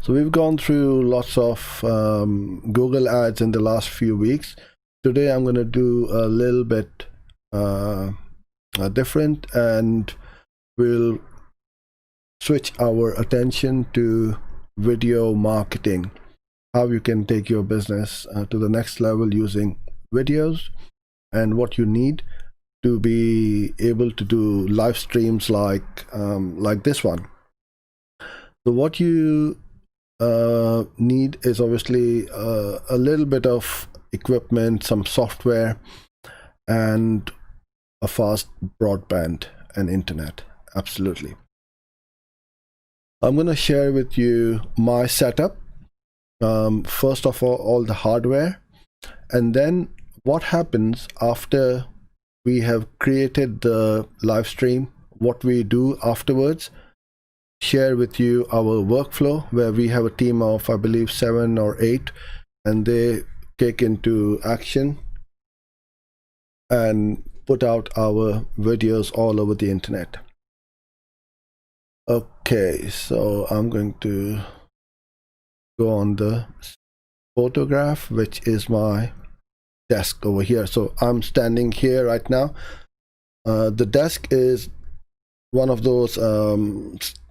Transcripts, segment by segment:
So we've gone through lots of Google ads in the last few weeks. Today I'm going to do a little bit different, and we'll switch our attention to video marketing, how you can take your business to the next level using videos, and what you need to be able to do live streams like this one. So what you need is obviously a little bit of equipment, some software, and a fast broadband and internet. Absolutely. I'm going to share with you my setup. First of all the hardware, and then what happens after we have created the live stream, what we do afterwards. Share with you our workflow, where we have a team of, I believe, 7 or 8, and they take into action and put out our videos all over the internet. Okay, so I'm going to go on the photograph, which is my desk over here. So I'm standing here right now. The desk is one of those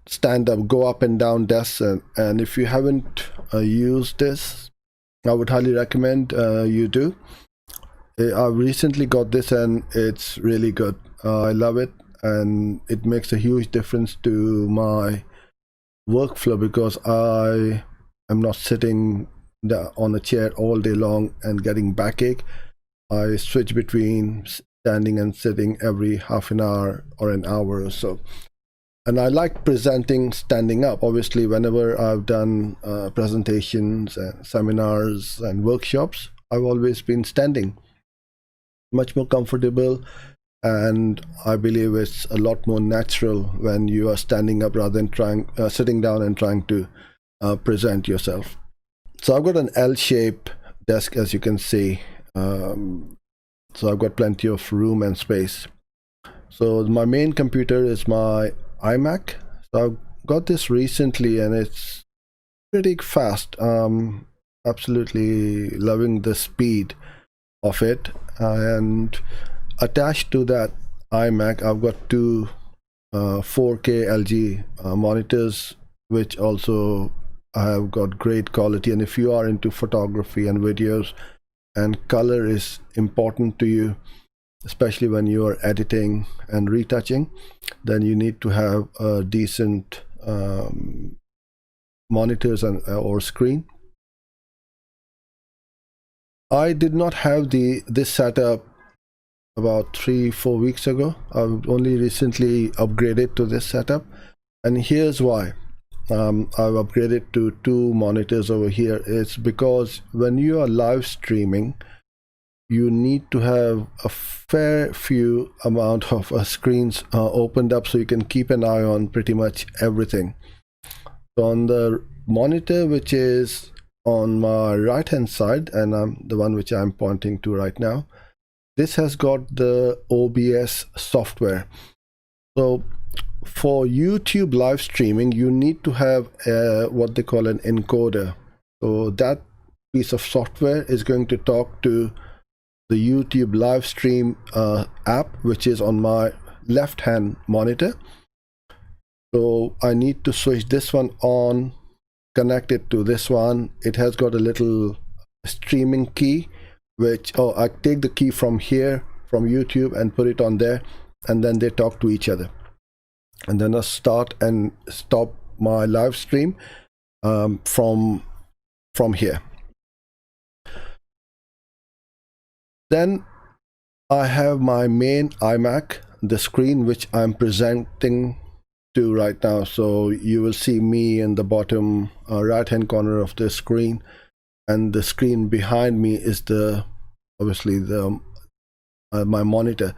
stand-up, go up and down desks, and if you haven't used this, I would highly recommend you do. I recently got this and it's really good. I love it, and it makes a huge difference to my workflow because I am not sitting on a chair all day long and getting backache. I switch between standing and sitting every half an hour or an hour or so. And I like presenting standing up. Obviously, whenever I've done presentations and seminars and workshops, I've always been standing. Much more comfortable, and I believe it's a lot more natural when you are standing up rather than sitting down and trying to present yourself. So I've got an L-shaped desk, as you can see. So I've got plenty of room and space. So my main computer is my iMac. So I've got this recently and it's pretty fast. Absolutely loving the speed of it. And attached to that iMac, I've got two 4K LG monitors, which also have got great quality. And if you are into photography and videos, and color is important to you, especially when you are editing and retouching, then you need to have a decent monitors and or screen. I did not have this setup about 3-4 weeks ago. I've only recently upgraded to this setup, and here's why. I've upgraded to 2 monitors over here. It's because when you are live streaming, you need to have a fair few amount of screens opened up so you can keep an eye on pretty much everything. So on the monitor, which is on my right hand side, and the one which I'm pointing to right now, this has got the OBS software. So for YouTube live streaming, you need to have what they call an encoder. So that piece of software is going to talk to the YouTube live stream app, which is on my left hand monitor. So I need to switch this one on, connect it to this one. It has got a little streaming key, which I take the key from here from YouTube and put it on there, and then they talk to each other. And then I start and stop my live stream from here. Then I have my main iMac, the screen which I'm presenting to right now. So you will see me in the bottom right hand corner of the screen, and the screen behind me is obviously my monitor.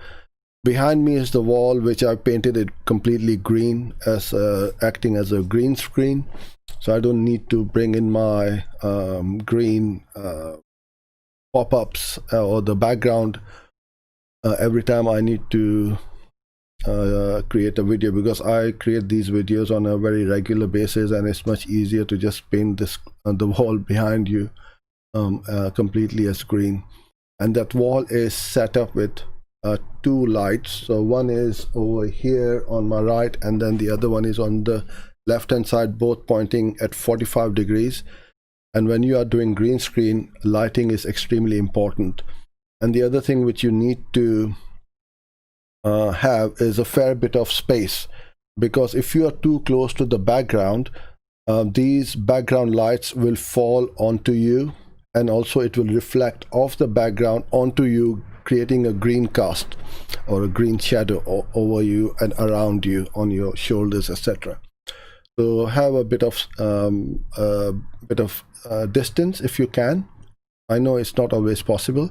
Behind me is the wall, which I painted it completely green, as acting as a green screen. So I don't need to bring in my green pop-ups or the background every time I need to create a video, because I create these videos on a very regular basis, and it's much easier to just paint this the wall behind you completely as green. And that wall is set up with two lights. So one is over here on my right, and then the other one is on the left hand side, both pointing at 45 degrees. And when you are doing green screen, lighting is extremely important. And the other thing which you need to have is a fair bit of space, because if you are too close to the background, these background lights will fall onto you, and also it will reflect off the background onto you, creating a green cast or a green shadow over you and around you, on your shoulders, etc. So have a bit of distance if you can. I know it's not always possible,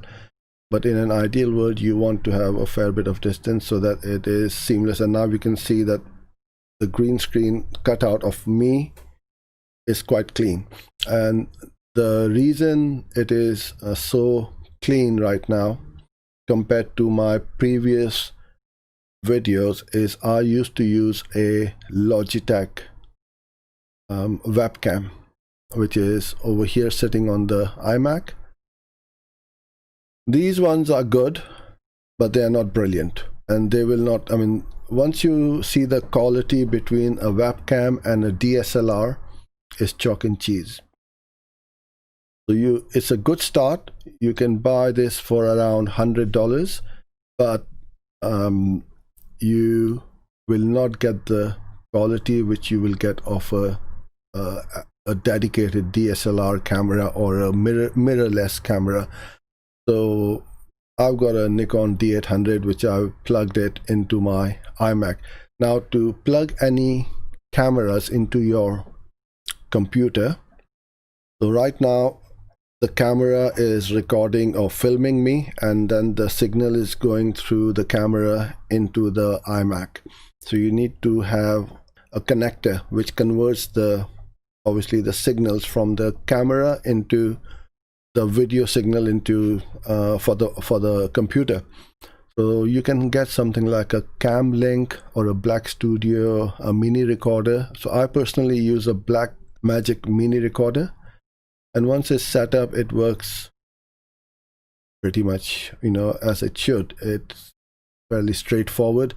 but in an ideal world you want to have a fair bit of distance so that it is seamless. And now we can see that the green screen cutout of me is quite clean. And the reason it is so clean right now compared to my previous videos is I used to use a Logitech webcam, which is over here sitting on the iMac. These ones are good, but they are not brilliant, and they will not, I mean, once you see the quality between a webcam and a DSLR, is chalk and cheese. So it's a good start. You can buy this for around $100, but you will not get the quality which you will get of a dedicated DSLR camera or a mirrorless camera. So I've got a Nikon D800 which I've plugged it into my iMac. Now, to plug any cameras into your computer, so right now the camera is recording or filming me, and then the signal is going through the camera into the iMac. So you need to have a connector which converts obviously the signals from the camera into the video signal into for the computer. So you can get something like a Cam Link or a Black Studio, a mini recorder. So I personally use a Clickmagick mini recorder, and once it's set up, it works pretty much, as it should. It's fairly straightforward.